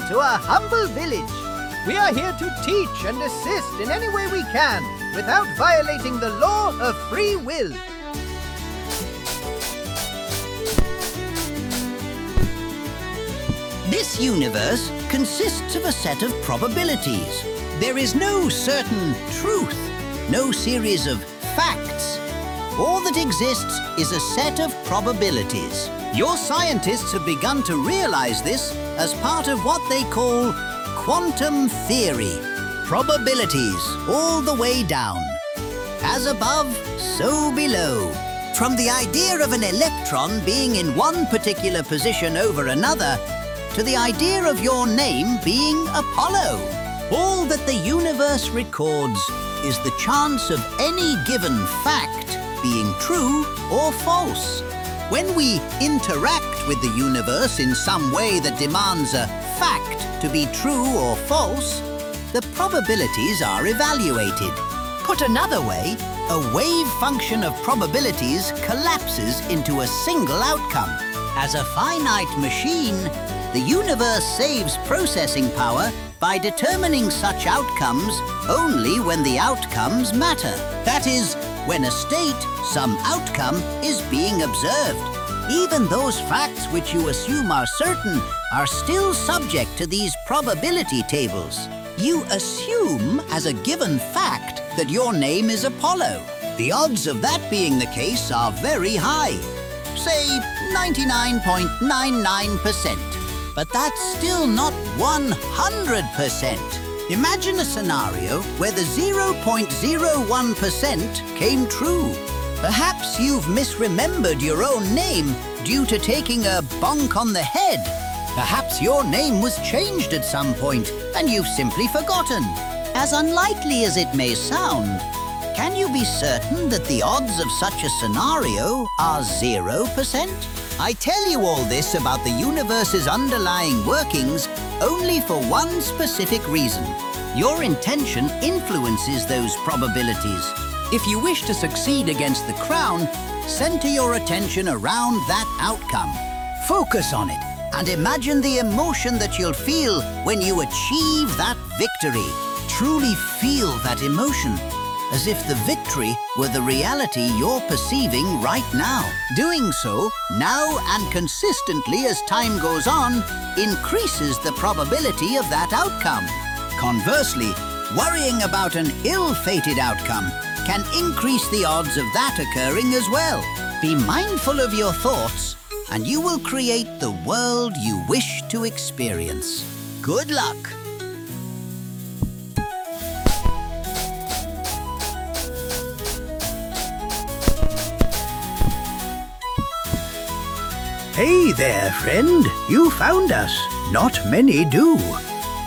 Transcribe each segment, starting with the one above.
to our humble village. We are here to teach and assist in any way we can, without violating the law of free will. This universe consists of a set of probabilities. There is no certain truth, no series of facts. All that exists is a set of probabilities. Your scientists have begun to realize this as part of what they call quantum theory. Probabilities all the way down. As above, so below. From the idea of an electron being in one particular position over another, to the idea of your name being Apollo. All that the universe records is the chance of any given fact being true or false. When we interact with the universe in some way that demands a fact to be true or false, the probabilities are evaluated. Put another way, a wave function of probabilities collapses into a single outcome. As a finite machine, the universe saves processing power by determining such outcomes only when the outcomes matter. That is, when a state, some outcome, is being observed. Even those facts which you assume are certain are still subject to these probability tables. You assume as a given fact that your name is Apollo. The odds of that being the case are very high. Say 99.99%. But that's still not 100%. Imagine a scenario where the 0.01% came true. Perhaps you've misremembered your own name due to taking a bonk on the head. Perhaps your name was changed at some point and you've simply forgotten. As unlikely as it may sound, can you be certain that the odds of such a scenario are 0%? I tell you all this about the universe's underlying workings only for one specific reason. Your intention influences those probabilities. If you wish to succeed against the crown, center your attention around that outcome. Focus on it and imagine the emotion that you'll feel when you achieve that victory. Truly feel that emotion, as if the victory were the reality you're perceiving right now. Doing so, now and consistently as time goes on, increases the probability of that outcome. Conversely, worrying about an ill-fated outcome can increase the odds of that occurring as well. Be mindful of your thoughts, and you will create the world you wish to experience. Good luck! Hey there, friend. You found us. Not many do.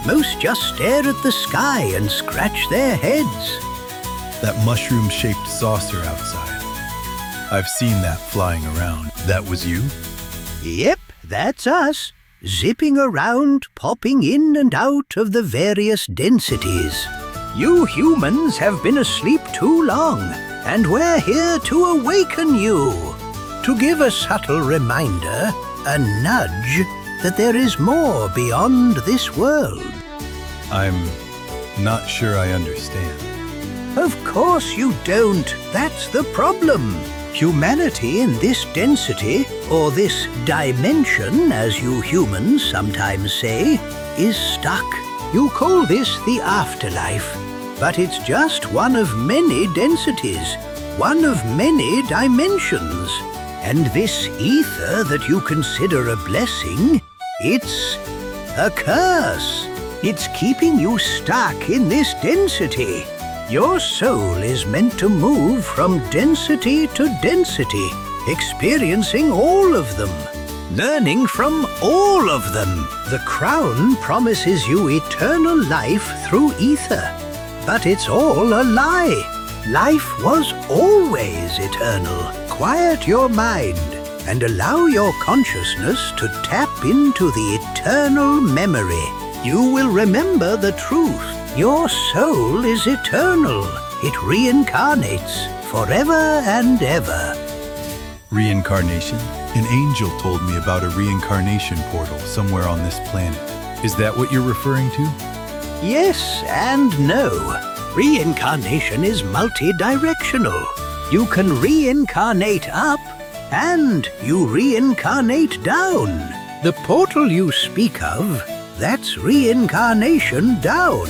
Most just stare at the sky and scratch their heads. That mushroom-shaped saucer outside. I've seen that flying around. That was you? Yep, that's us. Zipping around, popping in and out of the various densities. You humans have been asleep too long, and we're here to awaken you. To give a subtle reminder, a nudge, that there is more beyond this world. I'm not sure I understand. Of course you don't. That's the problem. Humanity in this density, or this dimension, as you humans sometimes say, is stuck. You call this the afterlife, but it's just one of many densities, one of many dimensions. And this ether that you consider a blessing, it's a curse. It's keeping you stuck in this density. Your soul is meant to move from density to density, experiencing all of them, learning from all of them. The crown promises you eternal life through ether, but it's all a lie. Life was always eternal. Quiet your mind and allow your consciousness to tap into the eternal memory. You will remember the truth. Your soul is eternal. It reincarnates forever and ever. Reincarnation? An angel told me about a reincarnation portal somewhere on this planet. Is that what you're referring to? Yes and no. Reincarnation is multi-directional. You can reincarnate up and you reincarnate down. The portal you speak of, that's reincarnation down,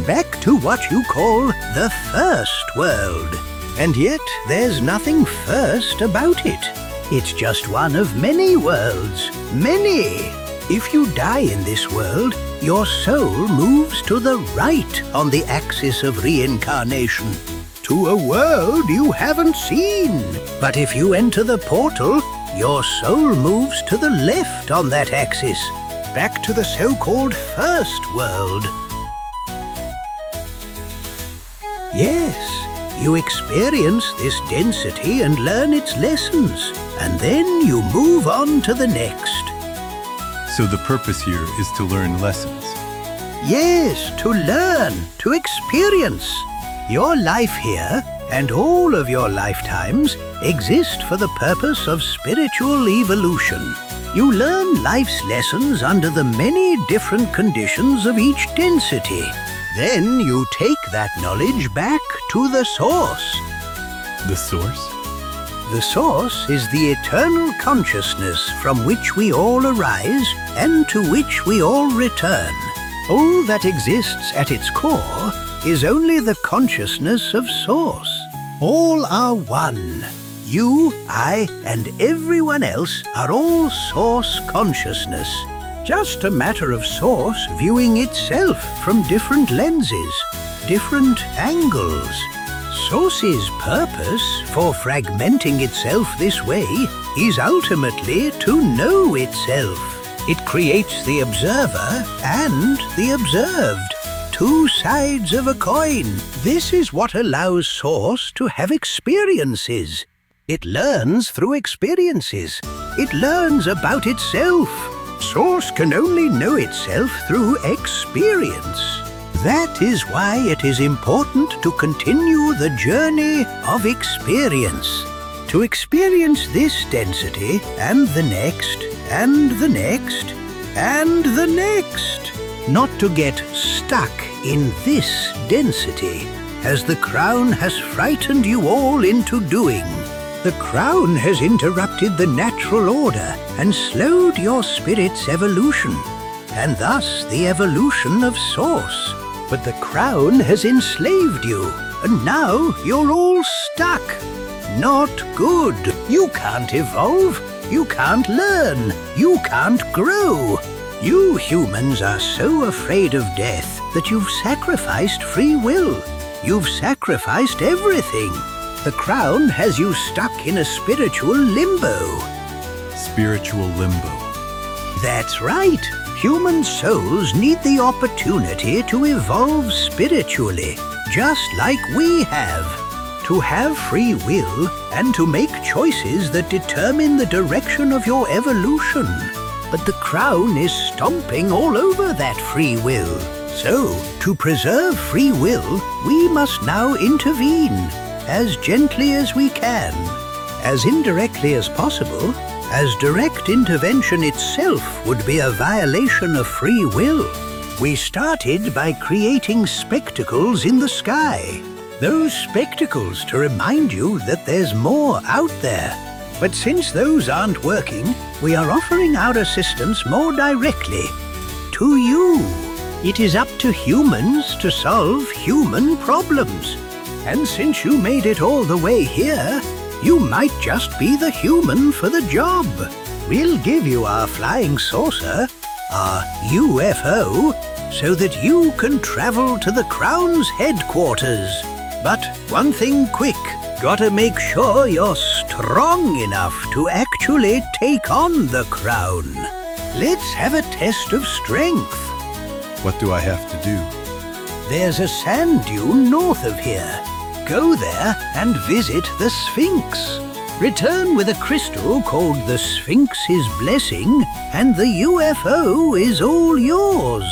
back to what you call the first world. And yet there's nothing first about it. It's just one of many worlds. Many. If you die in this world, your soul moves to the right on the axis of reincarnation, to a world you haven't seen. But if you enter the portal, your soul moves to the left on that axis, back to the so-called first world. Yes, you experience this density and learn its lessons, and then you move on to the next. So the purpose here is to learn lessons. Yes, to learn, to experience. Your life here, and all of your lifetimes, exist for the purpose of spiritual evolution. You learn life's lessons under the many different conditions of each density. Then you take that knowledge back to the source. The source? The source is the eternal consciousness from which we all arise and to which we all return. All that exists at its core is only the consciousness of Source. All are one. You, I, and everyone else are all Source consciousness. Just a matter of Source viewing itself from different lenses, different angles. Source's purpose for fragmenting itself this way is ultimately to know itself. It creates the observer and the observed, two sides of a coin. This is what allows Source to have experiences. It learns through experiences. It learns about itself. Source can only know itself through experience. That is why it is important to continue the journey of experience. To experience this density and the next, and the next, and the next. Not to get stuck in this density, as the crown has frightened you all into doing. The crown has interrupted the natural order and slowed your spirit's evolution, and thus the evolution of Source. But the crown has enslaved you, and now you're all stuck. Not good. You can't evolve. You can't learn. You can't grow. You humans are so afraid of death that you've sacrificed free will. You've sacrificed everything. The crown has you stuck in a spiritual limbo. Spiritual limbo. That's right. Human souls need the opportunity to evolve spiritually, just like we have. To have free will and to make choices that determine the direction of your evolution. But the crown is stomping all over that free will. So, to preserve free will, we must now intervene, as gently as we can, as indirectly as possible, as direct intervention itself would be a violation of free will. We started by creating spectacles in the sky. Those spectacles to remind you that there's more out there. But since those aren't working, we are offering our assistance more directly to you. It is up to humans to solve human problems. And since you made it all the way here, you might just be the human for the job. We'll give you our flying saucer, our UFO, so that you can travel to the Crown's headquarters. But one thing quick, gotta make sure you're strong enough to actually take on the Crown. Let's have a test of strength. What do I have to do? There's a sand dune north of here. Go there and visit the Sphinx. Return with a crystal called the Sphinx's Blessing, and the UFO is all yours.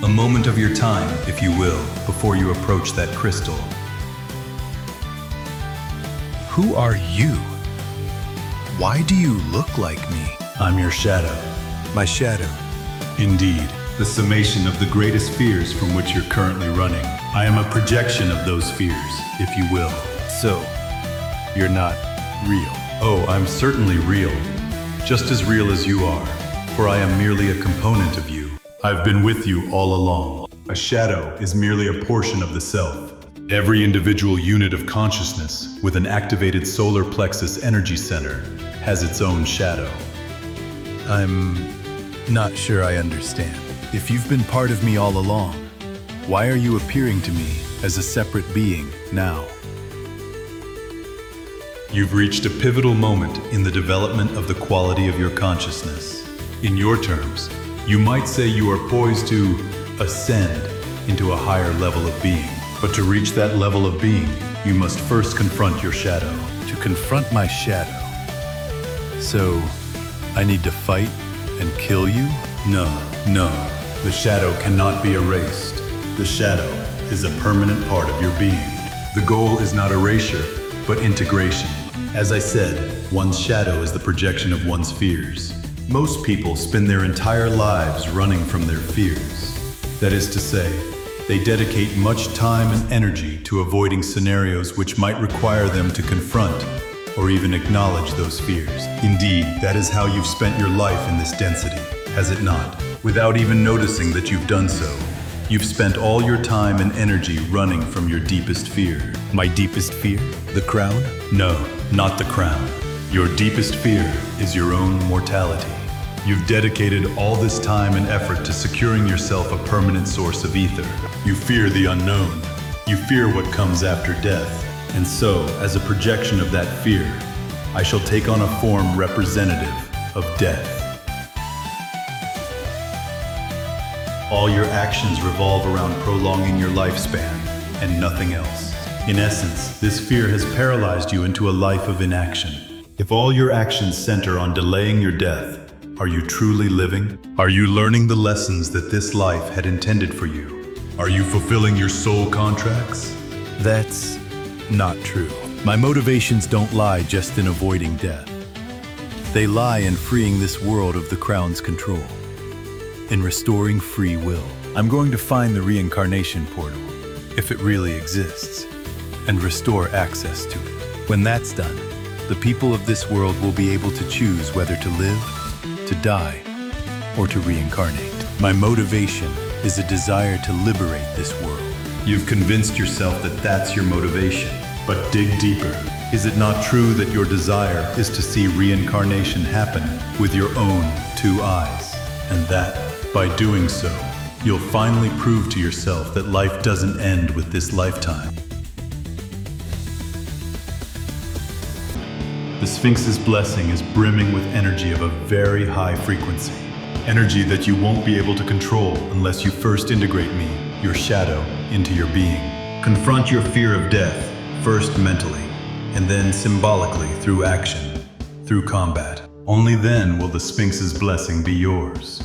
A moment of your time, if you will, before you approach that crystal. Who are you? Why do you look like me? I'm your shadow. My shadow. Indeed, the summation of the greatest fears from which you're currently running. I am a projection of those fears, if you will. So, you're not real. Oh, I'm certainly real. Just as real as you are, for I am merely a component of you. I've been with you all along. A shadow is merely a portion of the self. Every individual unit of consciousness with an activated solar plexus energy center has its own shadow. I'm not sure I understand. If you've been part of me all along, why are you appearing to me as a separate being now? You've reached a pivotal moment in the development of the quality of your consciousness. In your terms, you might say you are poised to ascend into a higher level of being. But to reach that level of being, you must first confront your shadow. To confront my shadow? So, I need to fight and kill you? No. The shadow cannot be erased. The shadow is a permanent part of your being. The goal is not erasure, but integration. As I said, one's shadow is the projection of one's fears. Most people spend their entire lives running from their fears. That is to say, they dedicate much time and energy to avoiding scenarios which might require them to confront or even acknowledge those fears. Indeed, that is how you've spent your life in this density, has it not? Without even noticing that you've done so. You've spent all your time and energy running from your deepest fear. My deepest fear? The crown? No, not the crown. Your deepest fear is your own mortality. You've dedicated all this time and effort to securing yourself a permanent source of ether. You fear the unknown. You fear what comes after death. And so, as a projection of that fear, I shall take on a form representative of death. All your actions revolve around prolonging your lifespan and nothing else. In essence, this fear has paralyzed you into a life of inaction. If all your actions center on delaying your death, are you truly living? Are you learning the lessons that this life had intended for you? Are you fulfilling your soul contracts? That's not true. My motivations don't lie just in avoiding death. They lie in freeing this world of the crown's control, in restoring free will. I'm going to find the reincarnation portal, if it really exists, and restore access to it. When that's done, the people of this world will be able to choose whether to live, to die, or to reincarnate. My motivation is a desire to liberate this world. You've convinced yourself that that's your motivation, but dig deeper. Is it not true that your desire is to see reincarnation happen with your own two eyes? And that, by doing so, you'll finally prove to yourself that life doesn't end with this lifetime. The Sphinx's blessing is brimming with energy of a very high frequency. Energy that you won't be able to control unless you first integrate me, your shadow, into your being. Confront your fear of death, first mentally, and then symbolically through action, through combat. Only then will the Sphinx's blessing be yours.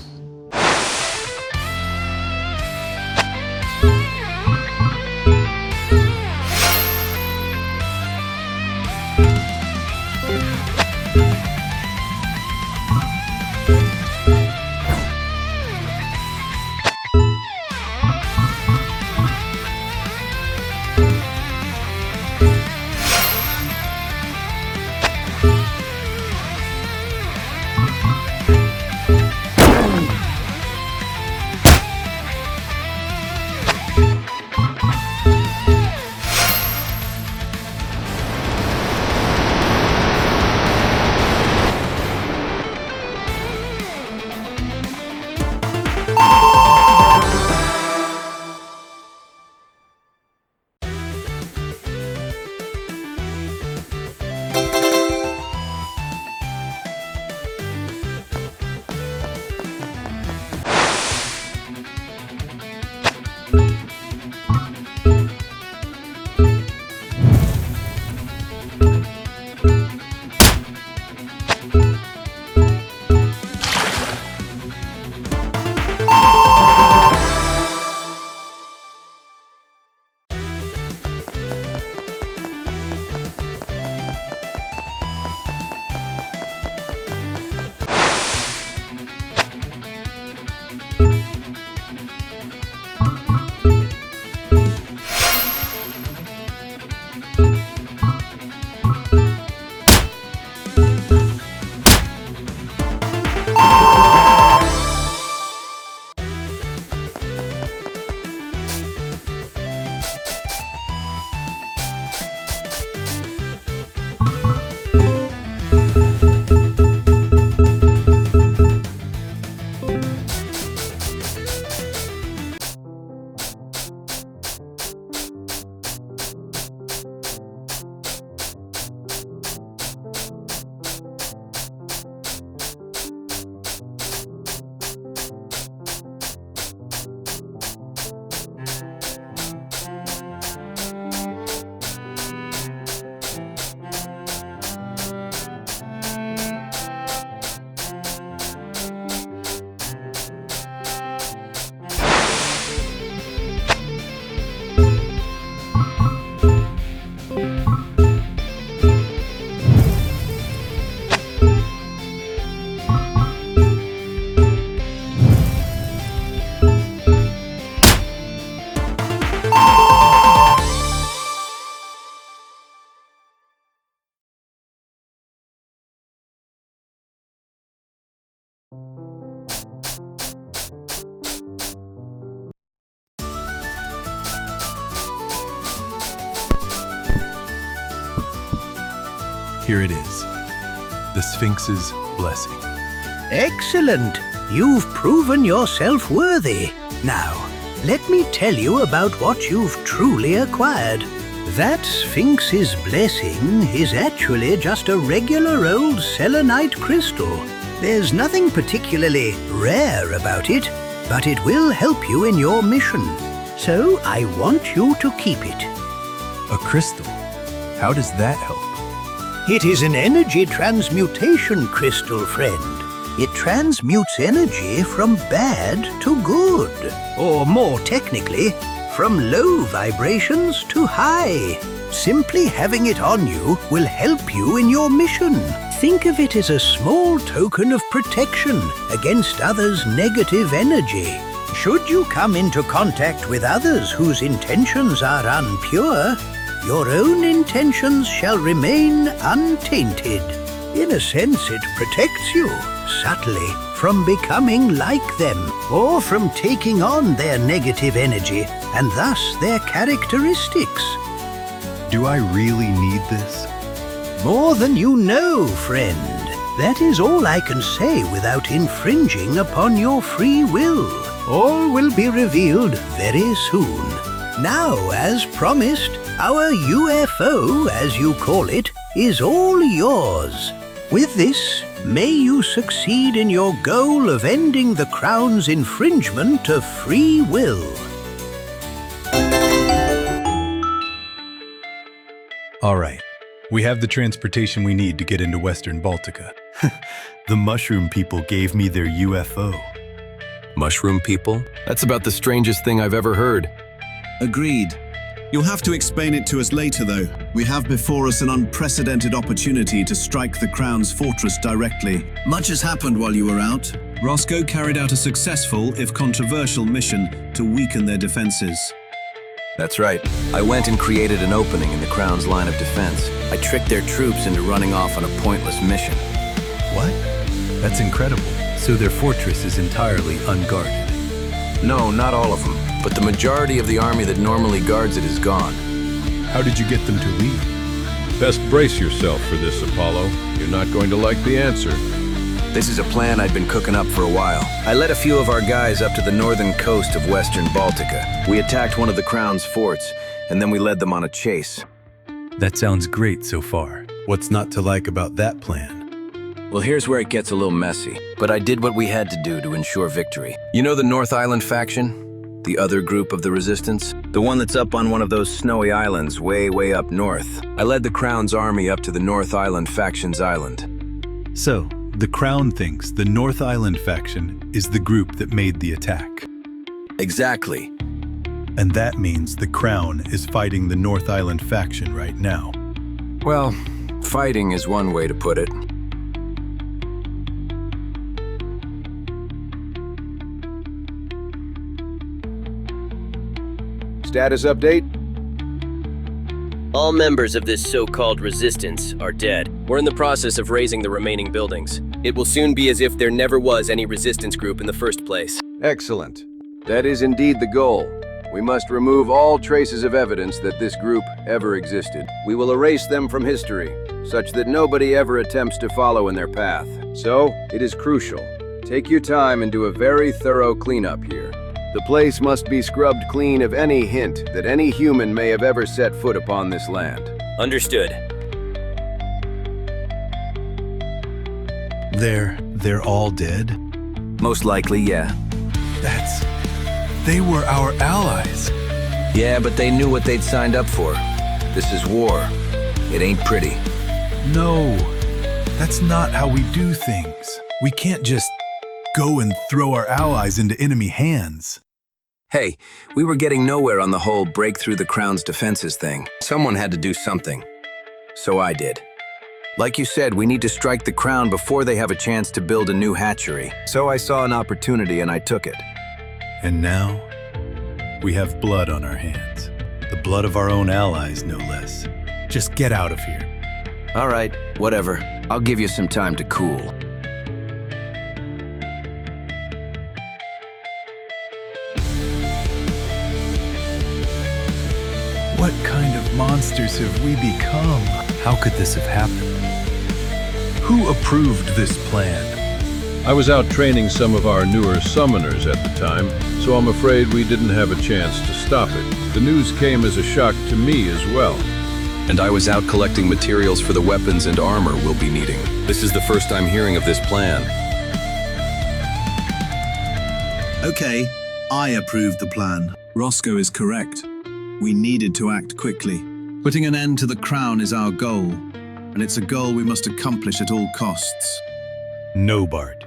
Here it is, the Sphinx's blessing. Excellent. You've proven yourself worthy. Now, let me tell you about what you've truly acquired. That Sphinx's blessing is actually just a regular old selenite crystal. There's nothing particularly rare about it, but it will help you in your mission. So I want you to keep it. A crystal? How does that help? It is an energy transmutation crystal, friend. It transmutes energy from bad to good. Or more technically, from low vibrations to high. Simply having it on you will help you in your mission. Think of it as a small token of protection against others' negative energy. Should you come into contact with others whose intentions are impure, your own intentions shall remain untainted. In a sense, it protects you, subtly, from becoming like them, or from taking on their negative energy, and thus their characteristics. Do I really need this? More than you know, friend. That is all I can say without infringing upon your free will. All will be revealed very soon. Now, as promised, our UFO, as you call it, is all yours. With this, may you succeed in your goal of ending the Crown's infringement of free will. All right. We have the transportation we need to get into Western Baltica. The mushroom people gave me their UFO. Mushroom people? That's about the strangest thing I've ever heard. Agreed. You'll have to explain it to us later, though. We have before us an unprecedented opportunity to strike the Crown's fortress directly. Much has happened while you were out. Roscoe carried out a successful, if controversial, mission to weaken their defenses. That's right. I went and created an opening in the Crown's line of defense. I tricked their troops into running off on a pointless mission. What? That's incredible. So their fortress is entirely unguarded. No, not all of them, but the majority of the army that normally guards it is gone. How did you get them to leave? Best brace yourself for this, Apollo. You're not going to like the answer. This is a plan I'd been cooking up for a while. I led a few of our guys up to the northern coast of Western Baltica. We attacked one of the Crown's forts, and then we led them on a chase. That sounds great so far. What's not to like about that plan? Well, here's where it gets a little messy, but I did what we had to do to ensure victory. You know the North Island faction? The other group of the Resistance? The one that's up on one of those snowy islands way up north. I led the Crown's army up to the North Island faction's island. So, the Crown thinks the North Island faction is the group that made the attack. Exactly. And that means the Crown is fighting the North Island faction right now. Well, fighting is one way to put it. Status update? All members of this so-called resistance are dead. We're in the process of raising the remaining buildings. It will soon be as if there never was any resistance group in the first place. Excellent. That is indeed the goal. We must remove all traces of evidence that this group ever existed. We will erase them from history, such that nobody ever attempts to follow in their path. So, it is crucial. Take your time and do a very thorough cleanup here. The place must be scrubbed clean of any hint that any human may have ever set foot upon this land. Understood. They're all dead? Most likely, yeah. They were our allies. Yeah, but they knew what they'd signed up for. This is war. It ain't pretty. No, that's not how we do things. We can't just go and throw our allies into enemy hands. Hey, we were getting nowhere on the whole break through the Crown's defenses thing. Someone had to do something. So I did. Like you said, we need to strike the Crown before they have a chance to build a new hatchery. So I saw an opportunity and I took it. And now, we have blood on our hands. The blood of our own allies, no less. Just get out of here. All right, whatever. I'll give you some time to cool. What kind of monsters have we become? How could this have happened? Who approved this plan? I was out training some of our newer summoners at the time, so I'm afraid we didn't have a chance to stop it. The news came as a shock to me as well. And I was out collecting materials for the weapons and armor we'll be needing. This is the first I'm hearing of this plan. Okay, I approved the plan. Roscoe is correct. We needed to act quickly. Putting an end to the Crown is our goal, and it's a goal we must accomplish at all costs. No, Bart.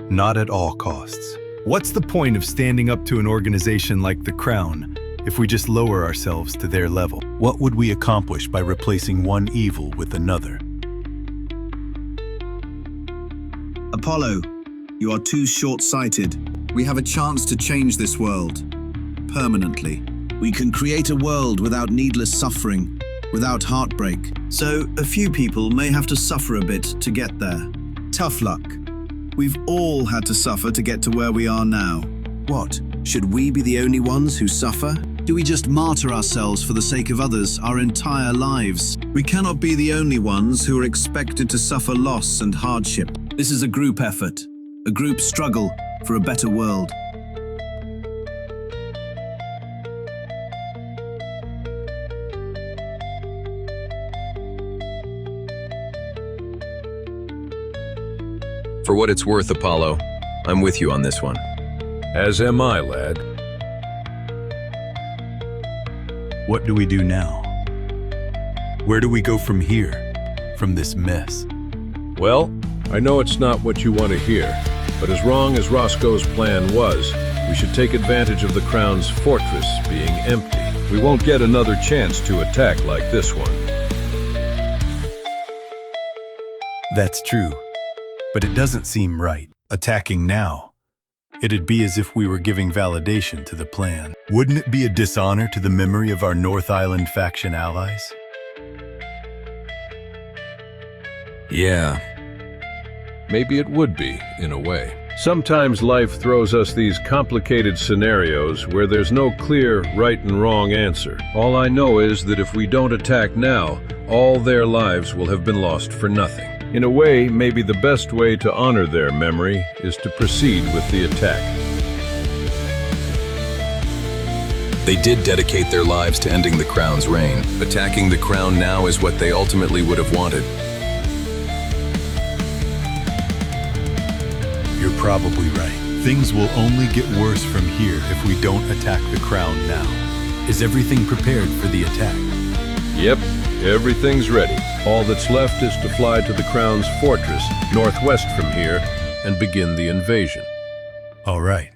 Not at all costs. What's the point of standing up to an organization like the Crown if we just lower ourselves to their level? What would we accomplish by replacing one evil with another? Apollo, you are too short-sighted. We have a chance to change this world. Permanently. We can create a world without needless suffering, without heartbreak. So, a few people may have to suffer a bit to get there. Tough luck. We've all had to suffer to get to where we are now. What? Should we be the only ones who suffer? Do we just martyr ourselves for the sake of others our entire lives? We cannot be the only ones who are expected to suffer loss and hardship. This is a group effort, a group struggle for a better world. For what it's worth, Apollo, I'm with you on this one. As am I, lad. What do we do now? Where do we go from here, from this mess? Well, I know it's not what you want to hear, but as wrong as Roscoe's plan was, we should take advantage of the Crown's fortress being empty. We won't get another chance to attack like this one. That's true, but it doesn't seem right. Attacking now. It'd be as if we were giving validation to the plan. Wouldn't it be a dishonor to the memory of our North Island faction allies? Yeah. Maybe it would be, in a way. Sometimes life throws us these complicated scenarios where there's no clear right and wrong answer. All I know is that if we don't attack now, all their lives will have been lost for nothing. In a way, maybe the best way to honor their memory is to proceed with the attack. They did dedicate their lives to ending the Crown's reign. Attacking the Crown now is what they ultimately would have wanted. You're probably right. Things will only get worse from here if we don't attack the Crown now. Is everything prepared for the attack? Yep, everything's ready. All that's left is to fly to the Crown's fortress, northwest from here, and begin the invasion. All right.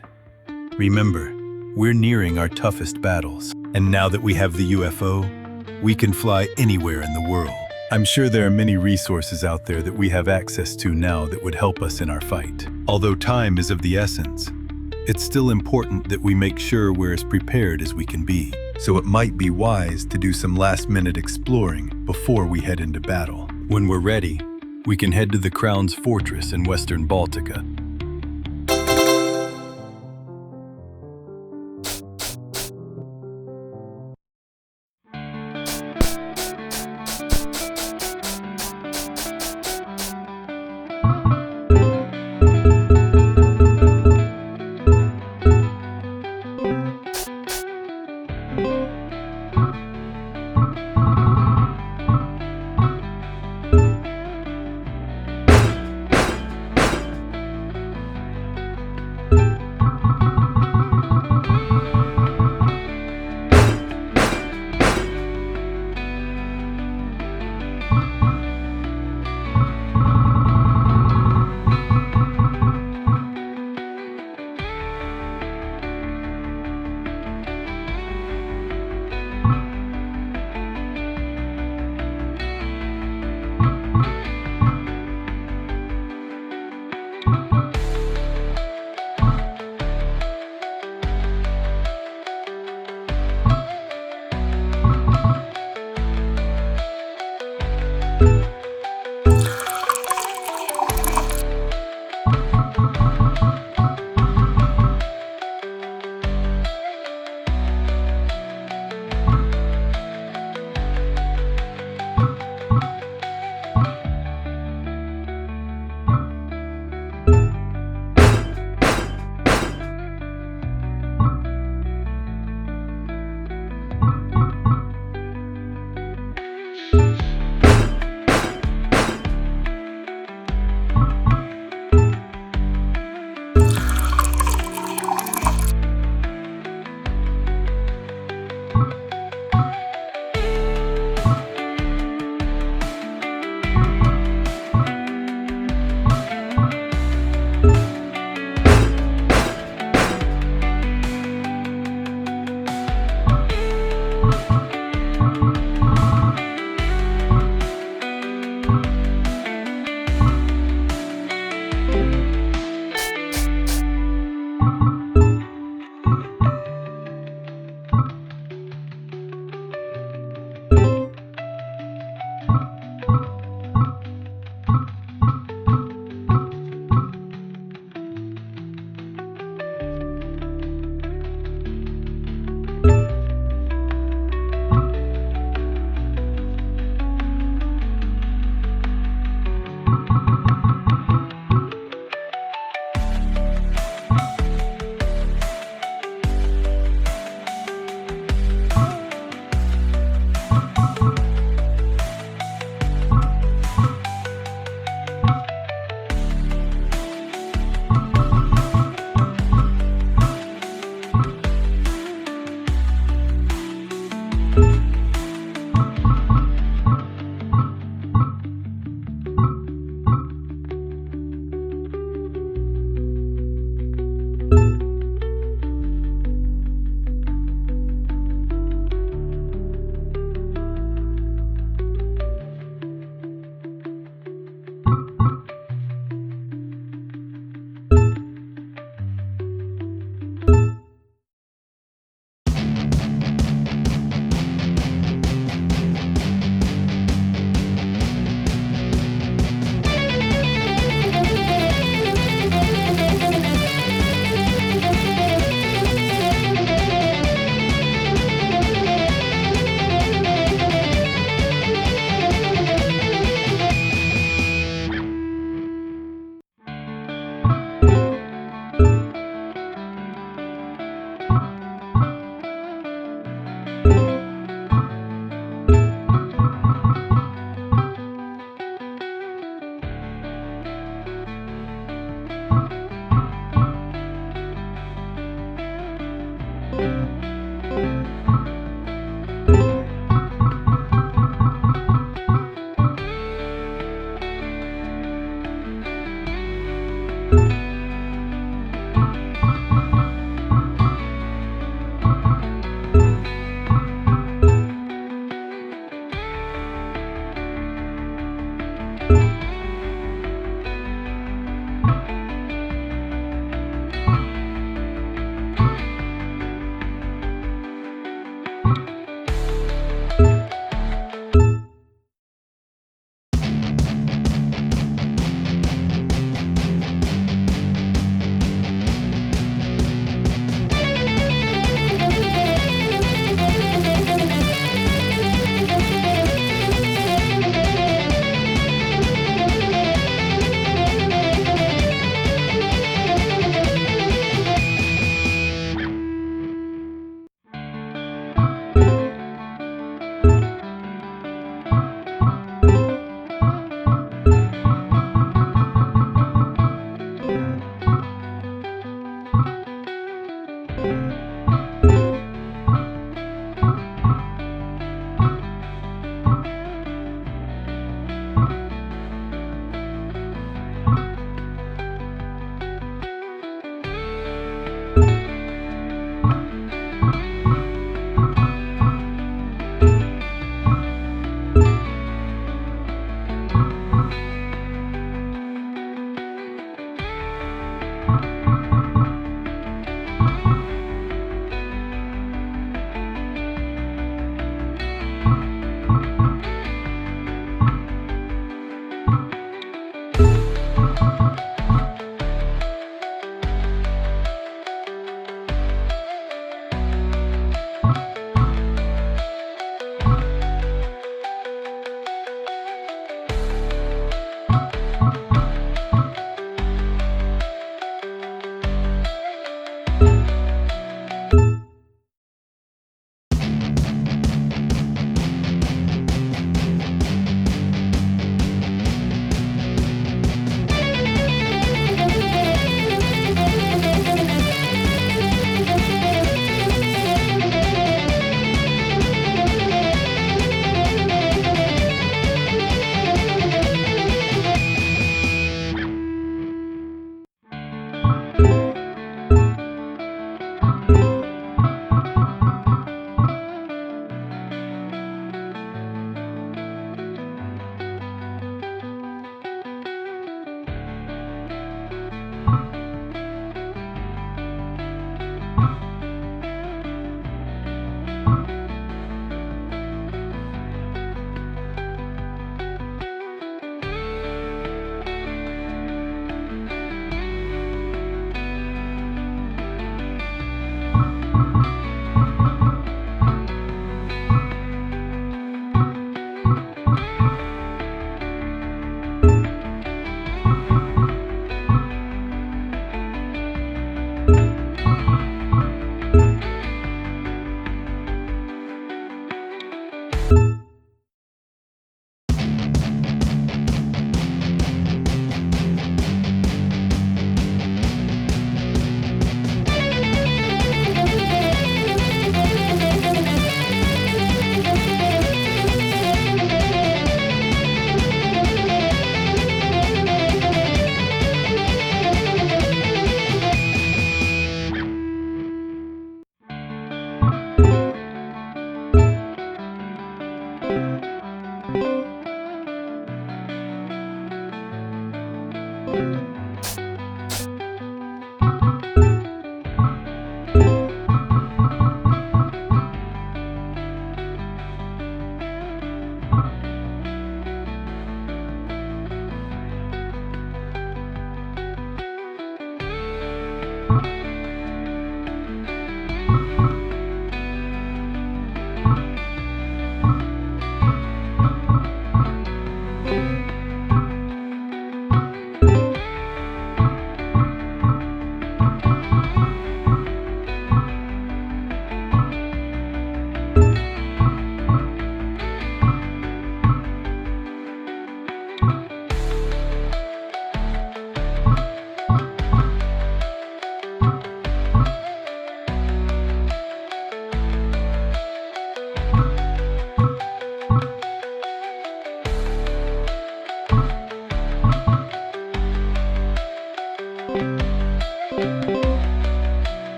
Remember, we're nearing our toughest battles. And now that we have the UFO, we can fly anywhere in the world. I'm sure there are many resources out there that we have access to now that would help us in our fight. Although time is of the essence, it's still important that we make sure we're as prepared as we can be. So it might be wise to do some last-minute exploring before we head into battle. When we're ready, we can head to the Crown's fortress in western Baltica.